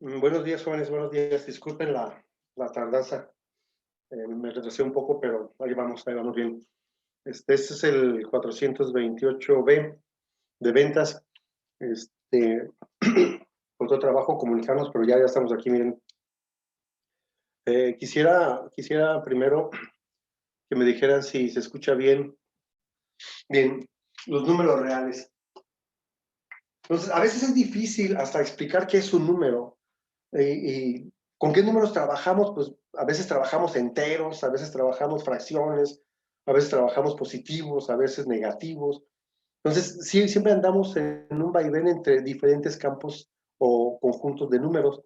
Buenos días, jóvenes, buenos días. Disculpen la tardanza. Me retrasé un poco, pero ahí vamos bien. Este es el 428B de ventas. Otro trabajo, comunicarnos, pero ya estamos aquí, miren. Quisiera primero que me dijeran si se escucha bien los números reales. Entonces, a veces es difícil hasta explicar qué es un número. Y con qué números trabajamos, pues a veces trabajamos enteros, a veces trabajamos fracciones, a veces trabajamos positivos, a veces negativos. Entonces, sí, siempre andamos en un vaivén entre diferentes campos o conjuntos de números.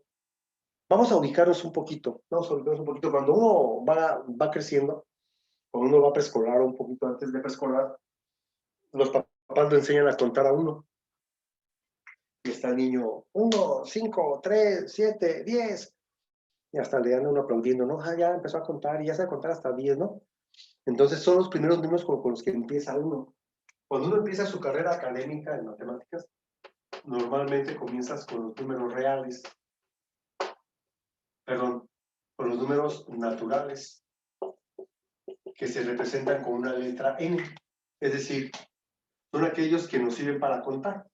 Vamos a ubicarnos un poquito, Cuando uno va creciendo, cuando uno va a preescolar o un poquito antes de preescolar, los papás le enseñan a contar a uno. Y está el niño, 1, 5, 3, 7, 10. Y hasta le anda uno aplaudiendo, ¿no? Ya empezó a contar y ya sabe contar hasta 10, ¿no? Entonces son los primeros números con los que empieza uno. Cuando uno empieza su carrera académica en matemáticas, normalmente comienzas con los números reales, perdón, con los números naturales, que se representan con una letra N. Es decir, son aquellos que nos sirven para contar.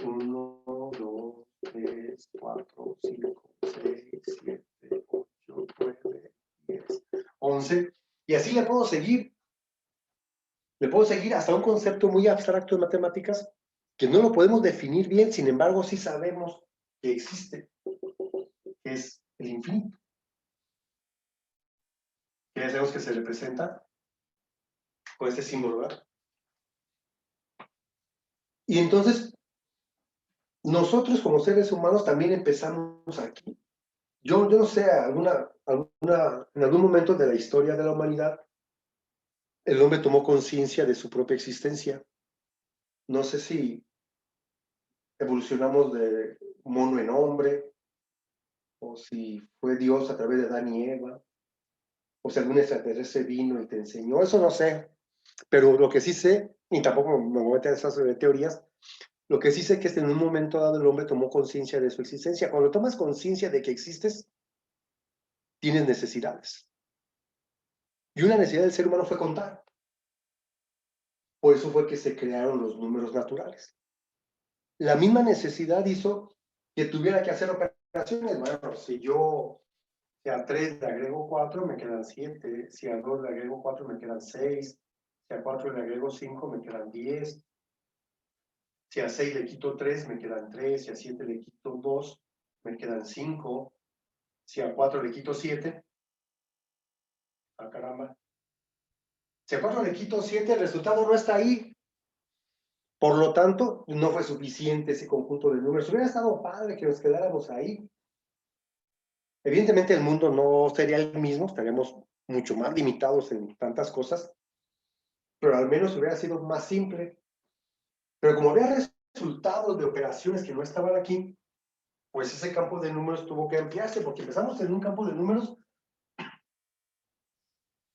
1, 2, 3, 4, 5, 6, 7, 8, 9, 10, 11. Y así le puedo seguir. Le puedo seguir hasta un concepto muy abstracto de matemáticas que no lo podemos definir bien, sin embargo sí sabemos que existe, que es el infinito. Que ya sabemos que se representa con este símbolo, ¿verdad? Y entonces, nosotros como seres humanos también empezamos aquí. Yo no sé, en algún momento de la historia de la humanidad, el hombre tomó conciencia de su propia existencia. No sé si evolucionamos de mono en hombre, o si fue Dios a través de Adán y Eva, o si algún extraterrestre vino y te enseñó, eso no sé. Pero lo que sí sé, y tampoco me voy a meter en esas teorías, lo que sí sé que es que en un momento dado el hombre tomó conciencia de su existencia. Cuando tomas conciencia de que existes, tienes necesidades. Y una necesidad del ser humano fue contar. Por eso fue que se crearon los números naturales. La misma necesidad hizo que tuviera que hacer operaciones. Bueno, si a 3 le agrego 4, me quedan 7. Si a 2 le agrego 4, me quedan 6. Si a 4 le agrego 5, me quedan 10. Si a 6 le quito 3, me quedan 3. Si a 7 le quito 2, me quedan 5. Si a 4 le quito 7, ¡ah, caramba! Si a 4 le quito 7, el resultado no está ahí. Por lo tanto, no fue suficiente ese conjunto de números. Hubiera estado padre que nos quedáramos ahí. Evidentemente el mundo no sería el mismo, estaríamos mucho más limitados en tantas cosas, pero al menos hubiera sido más simple. Pero como había resultados de operaciones que no estaban aquí, pues ese campo de números tuvo que ampliarse, porque empezamos en un campo de números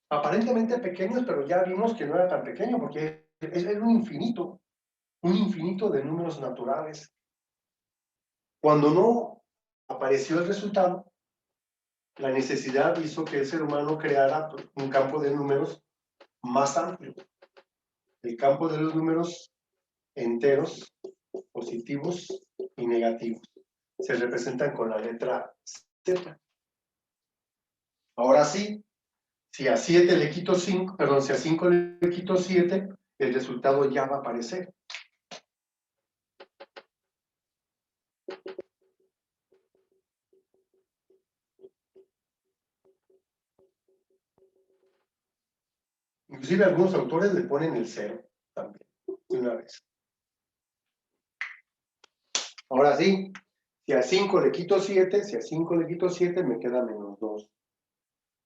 aparentemente pequeños, pero ya vimos que no era tan pequeño, porque es un infinito de números naturales. Cuando no apareció el resultado, la necesidad hizo que el ser humano creara un campo de números más amplio. El campo de los números enteros, positivos y negativos. Se representan con la letra Z. Ahora sí, si a 7 le quito 5, perdón, si a 5 le quito 7, el resultado ya va a aparecer. Inclusive algunos autores le ponen el 0 también, de una vez. Ahora sí, si a 5 le quito 7, si a 5 le quito 7, me queda menos 2.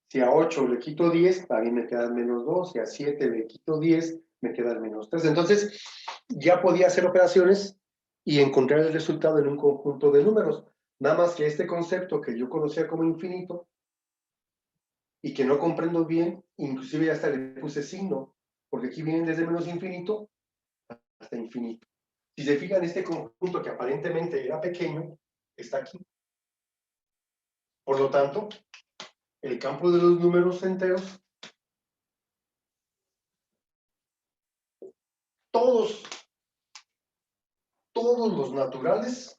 Si a 8 le quito 10, también me quedan menos 2. Si a 7 le quito 10, me quedan menos 3. Entonces, ya podía hacer operaciones y encontrar el resultado en un conjunto de números. Nada más que este concepto que yo conocía como infinito y que no comprendo bien, inclusive ya hasta le puse signo, porque aquí vienen desde menos infinito hasta infinito. Si se fijan, este conjunto que aparentemente era pequeño, está aquí. Por lo tanto, el campo de los números enteros, todos los naturales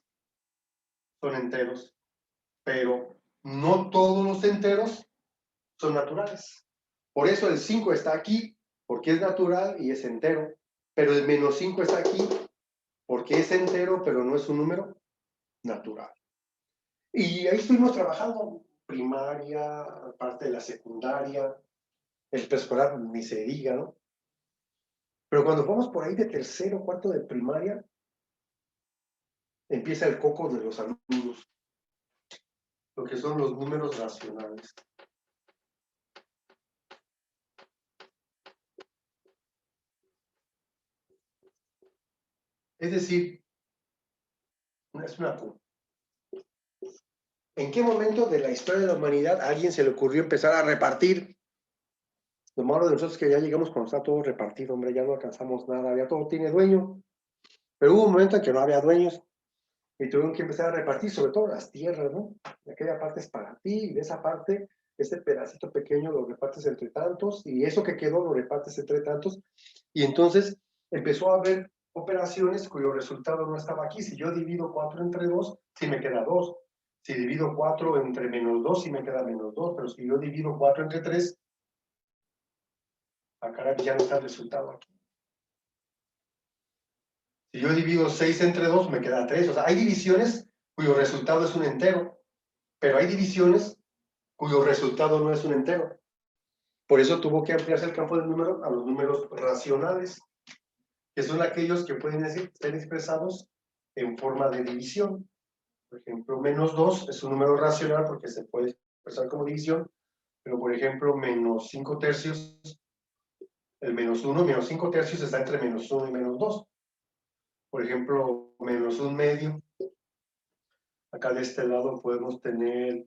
son enteros, pero no todos los enteros son naturales. Por eso el 5 está aquí, porque es natural y es entero, pero el menos 5 está aquí, porque es entero, pero no es un número natural. Y ahí estuvimos trabajando, primaria, parte de la secundaria, el preescolar, ni se diga, ¿no? Pero cuando vamos por ahí de tercero, cuarto de primaria, empieza el coco de los alumnos, lo que son los números racionales. Es decir, es una... ¿En qué momento de la historia de la humanidad a alguien se le ocurrió empezar a repartir? Lo malo de nosotros es que ya llegamos cuando está todo repartido, hombre, ya no alcanzamos nada, ya todo tiene dueño. Pero hubo un momento en que no había dueños y tuvieron que empezar a repartir, sobre todo las tierras, ¿no? De aquella parte es para ti y de esa parte, ese pedacito pequeño lo repartes entre tantos y eso que quedó lo repartes entre tantos. Y entonces empezó a haber operaciones cuyo resultado no estaba aquí. Si yo divido 4 entre 2, sí me queda 2. Si divido 4 entre menos 2, sí me queda menos 2. Pero si yo divido 4 entre 3, a caray, ya no está el resultado aquí. Si yo divido 6 entre 2, me queda 3. O sea, hay divisiones cuyo resultado es un entero, pero hay divisiones cuyo resultado no es un entero. Por eso tuvo que ampliarse el campo del número a los números racionales, que son aquellos que pueden ser expresados en forma de división. Por ejemplo, menos 2 es un número racional porque se puede expresar como división, pero por ejemplo, menos 5 tercios, el menos 1, menos 5 tercios está entre menos 1 y menos 2. Por ejemplo, menos 1 medio. Acá de este lado podemos tener,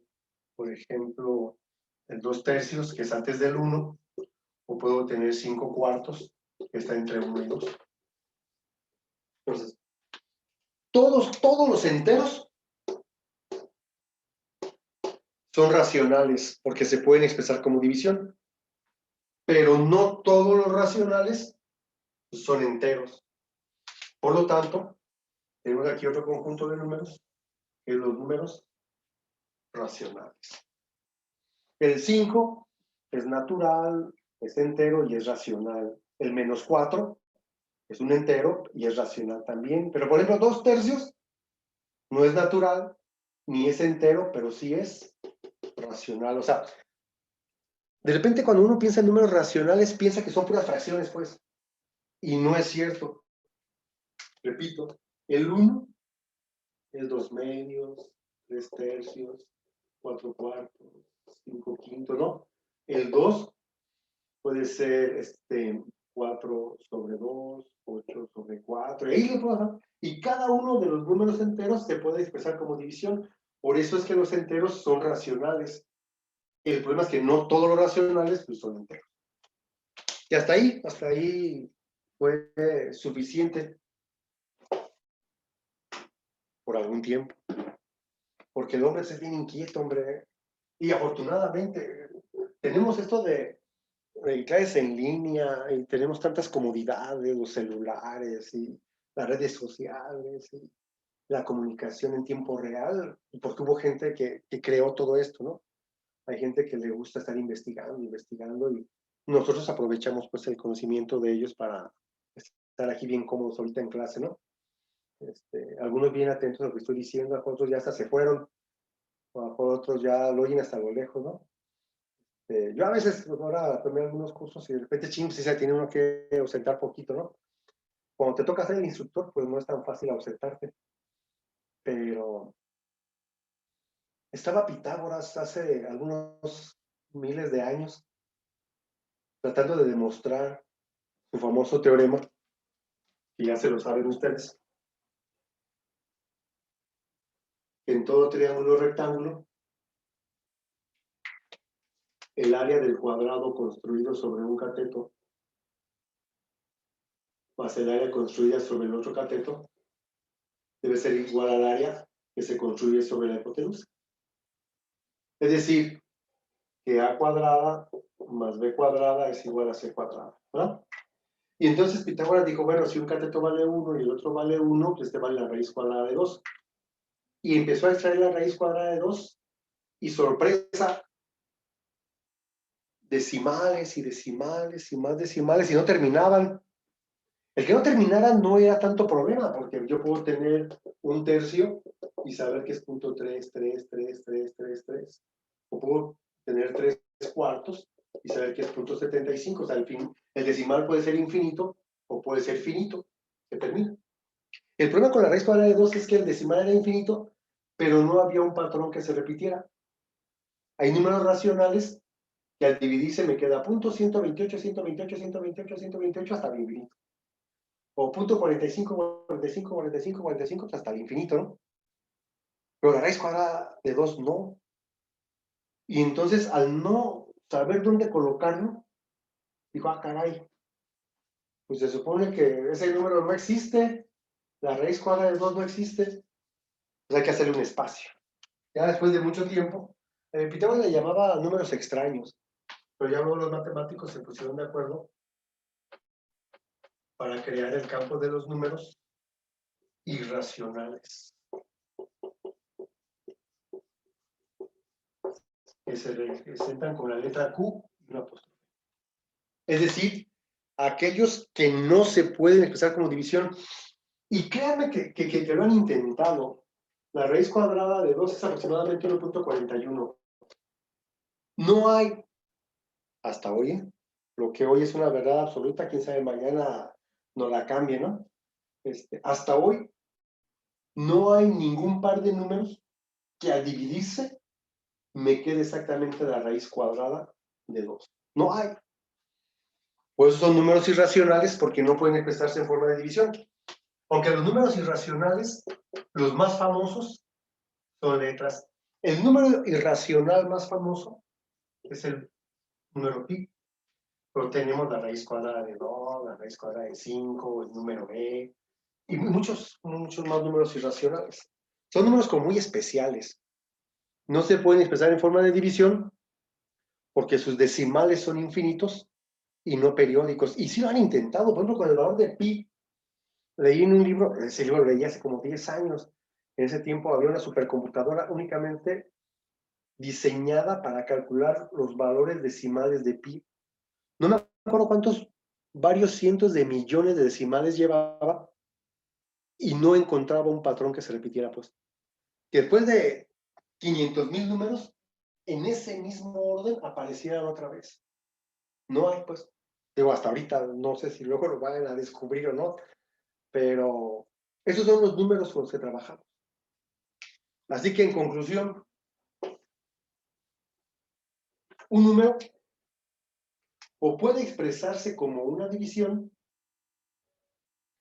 por ejemplo, el 2 tercios, que es antes del 1, o puedo tener 5 cuartos, que está entre 1 y 2. Entonces, todos los enteros son racionales porque se pueden expresar como división, pero no todos los racionales son enteros. Por lo tanto, tenemos aquí otro conjunto de números, que es los números racionales. El 5 es natural, es entero y es racional. El menos 4 es un entero y es racional también. Pero por ejemplo, 2 tercios no es natural ni es entero, pero sí es racional. O sea, de repente cuando uno piensa en números racionales, piensa que son puras fracciones, pues. Y no es cierto. Repito, el 1 es 2 medios, 3 tercios, 4 cuartos, 5 quintos, ¿no? El 2 puede ser 4 sobre 2, 8 sobre 4, y ahí le puedo dar. Y cada uno de los números enteros se puede expresar como división. Por eso es que los enteros son racionales. El problema es que no todos los racionales pues, son enteros. Y hasta ahí fue suficiente por algún tiempo. Porque el hombre es bien inquieto, hombre. Y afortunadamente tenemos esto de clases en línea y tenemos tantas comodidades, los celulares y las redes sociales y la comunicación en tiempo real, porque hubo gente que creó todo esto, ¿no? Hay gente que le gusta estar investigando y nosotros aprovechamos pues el conocimiento de ellos para estar aquí bien cómodos ahorita en clase, ¿no? Algunos bien atentos a lo que estoy diciendo, otros ya hasta se fueron, otros ya lo oyen hasta lo lejos, ¿no? Yo a veces ahora tomé algunos cursos y de repente ching, si se tiene uno que ausentar poquito, ¿no? Cuando te toca ser el instructor, pues no es tan fácil ausentarte. Pero estaba Pitágoras hace algunos miles de años tratando de demostrar su famoso teorema, que ya se lo saben ustedes, que en todo triángulo rectángulo, el área del cuadrado construido sobre un cateto más el área construida sobre el otro cateto debe ser igual al área que se construye sobre la hipotenusa. Es decir, que a cuadrada más b cuadrada es igual a c cuadrada, ¿verdad? Y entonces Pitágoras dijo, bueno, si un cateto vale 1 y el otro vale 1, pues este vale la raíz cuadrada de 2. Y empezó a extraer la raíz cuadrada de 2 y sorpresa, decimales y decimales y más decimales y no terminaban. El que no terminara no era tanto problema, porque yo puedo tener un tercio y saber que es punto 3, 3, 3, 3, 3, 3. O puedo tener 3 cuartos y saber que es punto 75. O sea, al fin, el decimal puede ser infinito o puede ser finito, que termina. El problema con la raíz cuadrada de 2 es que el decimal era infinito, pero no había un patrón que se repitiera. Hay números racionales que al dividirse me queda punto 128, 128, 128, 128 hasta el infinito. O punto 45, 45, 45, 45 hasta el infinito, ¿no? Pero la raíz cuadrada de 2 no. Y entonces al no saber dónde colocarlo, dijo, ah, caray, pues se supone que ese número no existe, la raíz cuadrada de 2 no existe, pues hay que hacerle un espacio. Ya después de mucho tiempo, Pitágoras le llamaba números extraños, pero ya luego los matemáticos se pusieron de acuerdo para crear el campo de los números irracionales, que se representan con la letra Q y una apóstrofe. Es decir, aquellos que no se pueden expresar como división. Y créanme que lo han intentado. La raíz cuadrada de 2 es aproximadamente 1.41. No hay, hasta hoy, lo que hoy es una verdad absoluta, quién sabe mañana nos la cambie, ¿no? Hasta hoy no hay ningún par de números que al dividirse me quede exactamente la raíz cuadrada de 2. No hay. Por eso son números irracionales, porque no pueden expresarse en forma de división. Aunque los números irracionales, los más famosos, son letras. El número irracional más famoso es el número pi, pero tenemos la raíz cuadrada de 2, la raíz cuadrada de 5, el número b, y muchos más números irracionales. Son números como muy especiales. No se pueden expresar en forma de división porque sus decimales son infinitos y no periódicos. Y sí lo han intentado, por ejemplo, con el valor de pi. Leí en un libro, ese libro lo leí hace como 10 años. En ese tiempo había una supercomputadora únicamente diseñada para calcular los valores decimales de pi. No me acuerdo cuántos, varios cientos de millones de decimales llevaba y no encontraba un patrón que se repitiera, pues. Que después de 500,000 números, en ese mismo orden aparecieran otra vez. No hay, pues. Digo, hasta ahorita, no sé si luego lo van a descubrir o no, pero esos son los números con los que trabajamos. Así que en conclusión, un número o puede expresarse como una división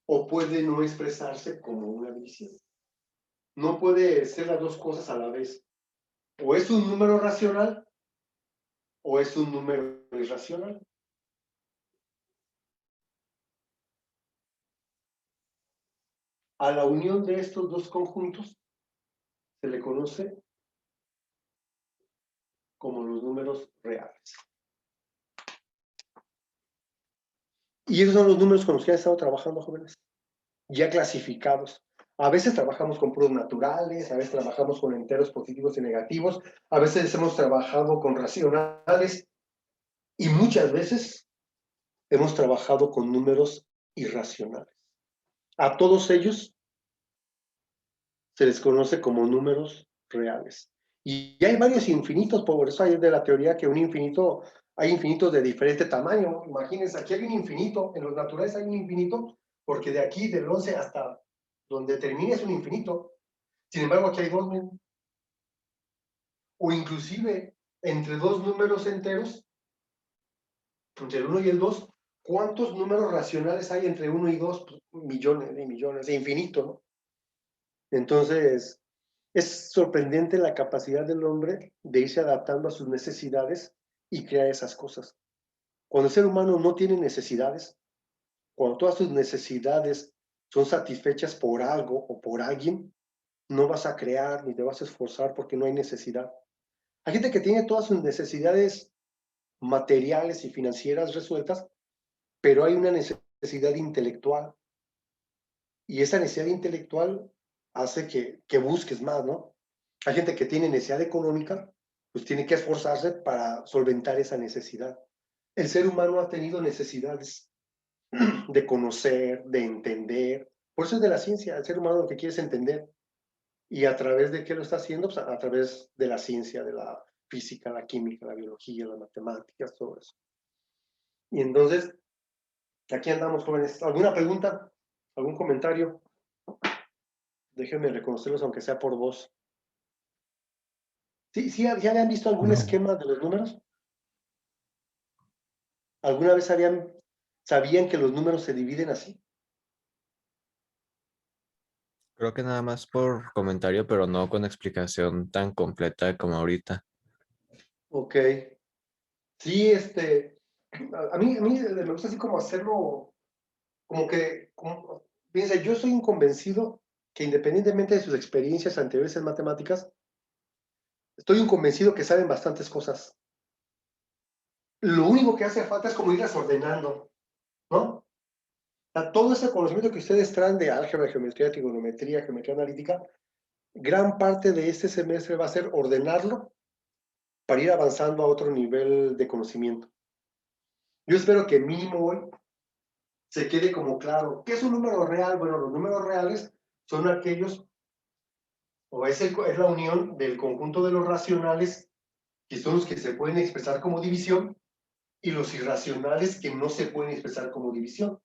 o puede no expresarse como una división. No puede ser las dos cosas a la vez. O es un número racional o es un número irracional. A la unión de estos dos conjuntos se le conoce como los números reales. Y esos son los números con los que han estado trabajando, jóvenes, ya clasificados. A veces trabajamos con puros naturales, a veces trabajamos con enteros positivos y negativos, a veces hemos trabajado con racionales y muchas veces hemos trabajado con números irracionales. A todos ellos se les conoce como números reales. Y hay varios infinitos, por eso hay de la teoría que un infinito, hay infinitos de diferente tamaño. Imagínense, aquí hay un infinito, en los naturales hay un infinito, porque de aquí, del 11 hasta donde termine es un infinito. Sin embargo, aquí hay dos, o inclusive entre dos números enteros, entre el 1 y el 2, ¿cuántos números racionales hay entre 1 y 2? Pues, millones y millones, de infinito, ¿no? Entonces, es sorprendente la capacidad del hombre de irse adaptando a sus necesidades y crear esas cosas. Cuando el ser humano no tiene necesidades, cuando todas sus necesidades son satisfechas por algo o por alguien, no vas a crear ni te vas a esforzar porque no hay necesidad. Hay gente que tiene todas sus necesidades materiales y financieras resueltas, pero hay una necesidad intelectual y esa necesidad intelectual hace que busques más, ¿no? Hay gente que tiene necesidad económica, pues tiene que esforzarse para solventar esa necesidad. El ser humano ha tenido necesidades de conocer, de entender. Por eso es de la ciencia. El ser humano lo que quiere es entender. ¿Y a través de qué lo está haciendo? Pues a través de la ciencia, de la física, la química, la biología, las matemáticas, todo eso. Y entonces, aquí andamos, jóvenes. ¿Alguna pregunta? ¿Algún comentario? Déjenme reconocerlos, aunque sea por voz. ¿Sí, sí, ya habían visto algún No, esquema de los números? ¿Alguna vez sabían que los números se dividen así? creo que nada más por comentario, pero no con explicación tan completa como ahorita. Ok. Sí, a mí me gusta así como hacerlo, como que, fíjense, yo soy un convencido que independientemente de sus experiencias anteriores en matemáticas, estoy un convencido que saben bastantes cosas. Lo único que hace falta es como irlas ordenando, ¿no? O sea, todo ese conocimiento que ustedes traen de álgebra, geometría, trigonometría, geometría analítica, gran parte de este semestre va a ser ordenarlo para ir avanzando a otro nivel de conocimiento. Yo espero que mínimo hoy se quede como claro. ¿Qué es un número real? Bueno, los números reales son aquellos, o es la unión del conjunto de los racionales, que son los que se pueden expresar como división, y los irracionales que no se pueden expresar como división.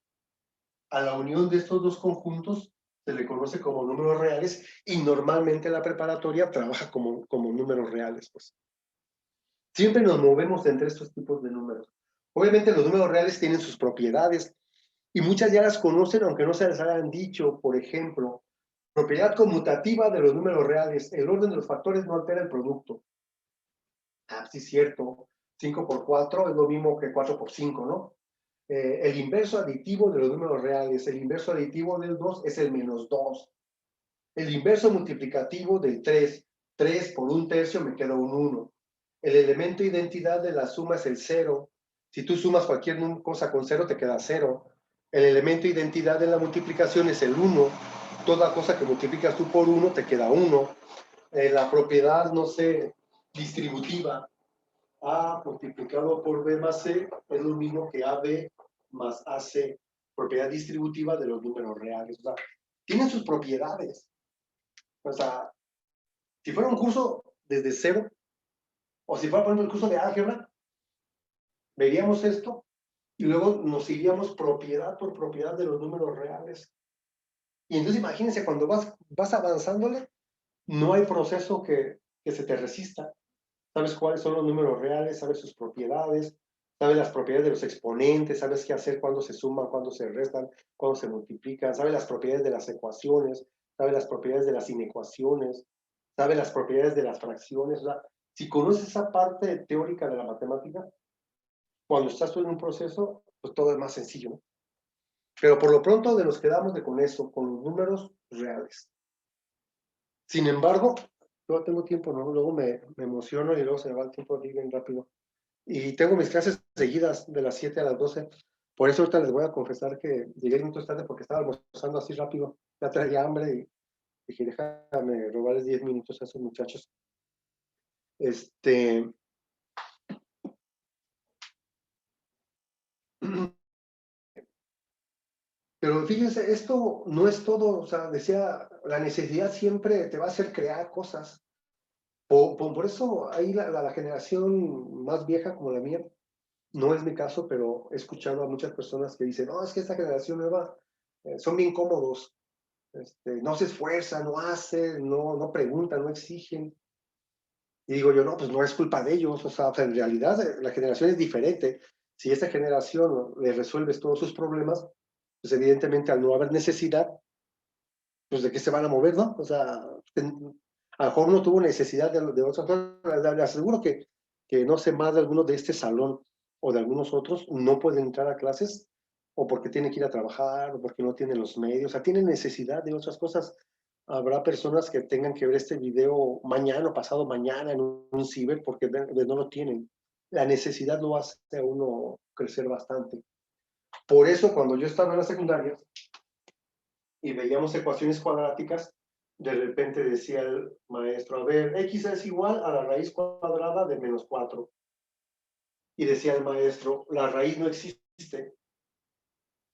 A la unión de estos dos conjuntos se le conoce como números reales y normalmente la preparatoria trabaja como números reales. Pues. Siempre nos movemos entre estos tipos de números. Obviamente los números reales tienen sus propiedades y muchas ya las conocen aunque no se les hayan dicho. Por ejemplo, propiedad conmutativa de los números reales. El orden de los factores no altera el producto. Ah, sí, cierto. 5 por 4 es lo mismo que 4 por 5, ¿no? El inverso aditivo de los números reales. El inverso aditivo del 2 es el -2. El inverso multiplicativo del 3. 3 por 1/3 me queda un 1. El elemento identidad de la suma es el 0. Si tú sumas cualquier cosa con 0, te queda 0. El elemento identidad de la multiplicación es el 1. Toda cosa que multiplicas tú por 1 te queda 1. La propiedad, no sé, distributiva, A multiplicado por B más C es lo mismo que AB más AC, propiedad distributiva de los números reales. O sea, tienen sus propiedades. O sea, si fuera un curso desde cero, o si fuera, por ejemplo, el curso de álgebra, veríamos esto y luego nos iríamos propiedad por propiedad de los números reales. Y entonces imagínense, cuando vas avanzándole, no hay proceso que se te resista. Sabes cuáles son los números reales, sabes sus propiedades, sabes las propiedades de los exponentes, sabes qué hacer cuando se suman, cuando se restan, cuando se multiplican, sabes las propiedades de las ecuaciones, sabes las propiedades de las inecuaciones, sabes las propiedades de las fracciones. O sea, Si conoces esa parte teórica de la matemática, cuando estás tú en un proceso, pues todo es más sencillo, ¿no? Pero por lo pronto nos quedamos con eso, con los números reales. Sin embargo, yo tengo tiempo, ¿no? Luego me emociono y luego se me va el tiempo aquí bien rápido. Y tengo mis clases seguidas de las 7 a las 12. Por eso ahorita les voy a confesar que llegué minutos tarde porque estaba almorzando así rápido. Ya traía hambre y dije, déjame robarles 10 minutos a esos muchachos. Pero fíjense, esto no es todo, o sea, decía, la necesidad siempre te va a hacer crear cosas. Por eso ahí la generación más vieja como la mía, no es mi caso, pero he escuchado a muchas personas que dicen, no, es que esta generación nueva son bien cómodos, no se esfuerzan, no hacen, no preguntan, no exigen. Y digo yo, no, pues no es culpa de ellos, o sea, en realidad la generación es diferente. Si esta generación le resuelves todos sus problemas, pues evidentemente al no haber necesidad, pues de qué se van a mover, ¿no? O sea, a lo mejor no tuvo necesidad de otras cosas. Le aseguro que no sé más de algunos de este salón o de algunos otros no pueden entrar a clases o porque tienen que ir a trabajar o porque no tienen los medios, o sea, tienen necesidad de otras cosas. Habrá personas que tengan que ver este video mañana o pasado mañana en un ciber porque no lo tienen. La necesidad lo hace a uno crecer bastante. Por eso cuando yo estaba en la secundaria, y veíamos ecuaciones cuadráticas, de repente decía el maestro, a ver, x es igual a la raíz cuadrada de menos 4. Y decía el maestro, la raíz no existe.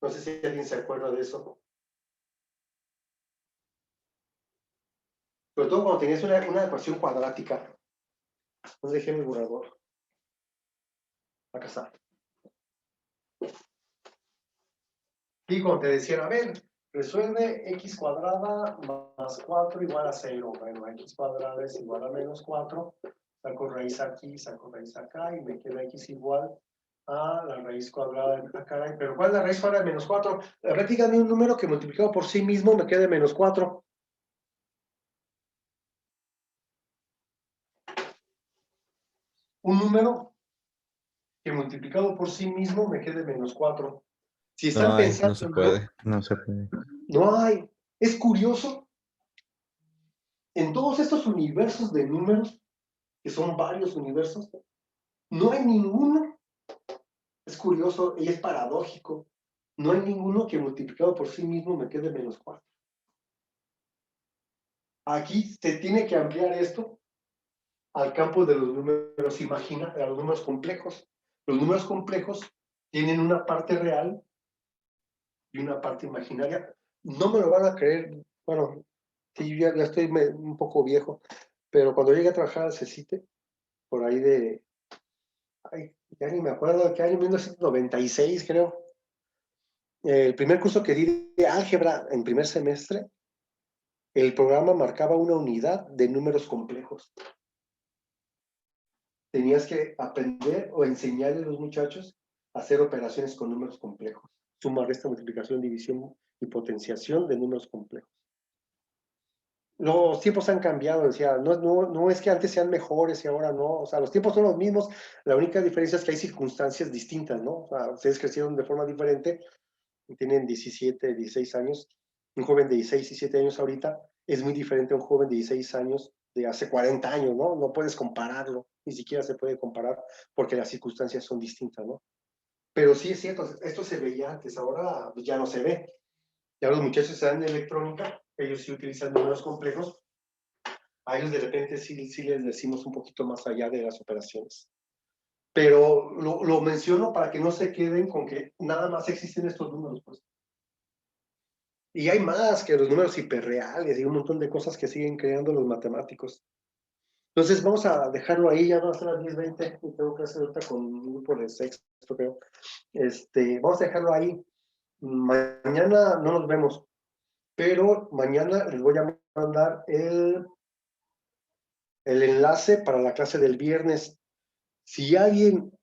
No sé si alguien se acuerda de eso. Sobre todo cuando tenías una ecuación cuadrática. Entonces dejé mi borrador. Acá está. Y cuando te decían, a ver, resuelve x cuadrada más 4 igual a 0. Bueno, x cuadrada es igual a menos 4. Saco raíz aquí, saco raíz acá y me queda x igual a la raíz cuadrada de acá. Pero ¿cuál es la raíz cuadrada de menos 4? Dígame un número que multiplicado por sí mismo me quede menos 4. Un número que multiplicado por sí mismo me quede menos 4. Si No están hay, no pensando se en no, puede. No se puede. no hay. Es curioso, en todos estos universos de números, que son varios universos, no hay ninguno, es curioso y es paradójico, no hay ninguno que multiplicado por sí mismo me quede menos 4. Aquí se tiene que ampliar esto al campo de los números, a los números complejos. Los números complejos tienen una parte real y una parte imaginaria. No me lo van a creer, bueno, sí, ya estoy un poco viejo, pero cuando llegué a trabajar al CECITE, por ahí ya ni me acuerdo de qué año, 1996 creo, el primer curso que di de álgebra en primer semestre, el programa marcaba una unidad de números complejos. Tenías que aprender o enseñarle a los muchachos a hacer operaciones con números complejos. Suma, resta, multiplicación, división y potenciación de números complejos. Los tiempos han cambiado, decía, no es que antes sean mejores y ahora no, o sea, los tiempos son los mismos, la única diferencia es que hay circunstancias distintas, ¿no? O sea, ustedes crecieron de forma diferente, tienen 17, 16 años, un joven de 16, 17 años ahorita es muy diferente a un joven de 16 años de hace 40 años, ¿no? No puedes compararlo, ni siquiera se puede comparar porque las circunstancias son distintas, ¿no? Pero sí es cierto, esto se veía antes, ahora ya no se ve. Ya los muchachos se dan en electrónica, ellos sí utilizan números complejos, a ellos de repente sí les decimos un poquito más allá de las operaciones. Pero lo menciono para que no se queden con que nada más existen estos números, pues. Y hay más que los números hiperreales y un montón de cosas que siguen creando los matemáticos. Entonces vamos a dejarlo ahí, ya van a ser las 10:20, y tengo que hacer ahorita con un grupo de sexto, creo. Vamos a dejarlo ahí. Mañana no nos vemos, pero mañana les voy a mandar el enlace para la clase del viernes. Si alguien,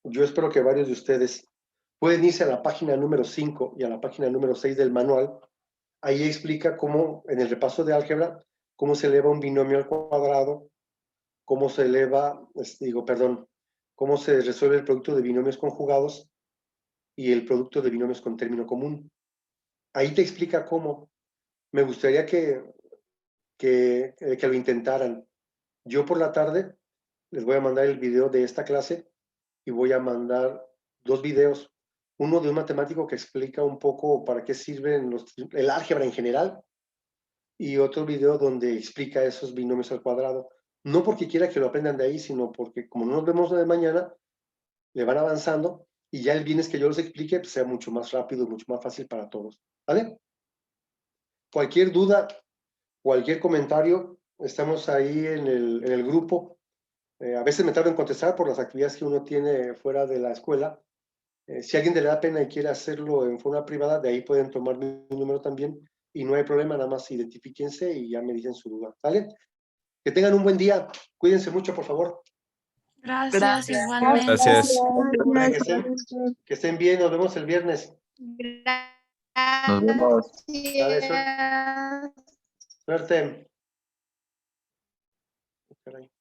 yo espero que varios de ustedes, pueden irse a la página número 5 y a la página número 6 del manual, ahí explica cómo, en el repaso de álgebra, cómo se eleva un binomio al cuadrado, cómo se eleva, cómo se resuelve el producto de binomios conjugados y el producto de binomios con término común. Ahí te explica cómo. Me gustaría que lo intentaran. Yo por la tarde les voy a mandar el video de esta clase y voy a mandar 2 videos. Uno de un matemático que explica un poco para qué sirven el álgebra en general y otro video donde explica esos binomios al cuadrado. No porque quiera que lo aprendan de ahí, sino porque como no nos vemos de mañana, le van avanzando y ya el viernes que yo los explique pues, sea mucho más rápido y mucho más fácil para todos. ¿Vale? Cualquier duda, cualquier comentario, estamos ahí en el grupo. A veces me tardo en contestar por las actividades que uno tiene fuera de la escuela. Si a alguien le da pena y quiere hacerlo en forma privada, de ahí pueden tomar mi número también y no hay problema, nada más identifíquense y ya me dicen su duda. ¿Vale? Que tengan un buen día. Cuídense mucho, por favor. Gracias, igualmente. Gracias. Que estén bien. Nos vemos el viernes. Nos vemos. Dale, suerte. Caray.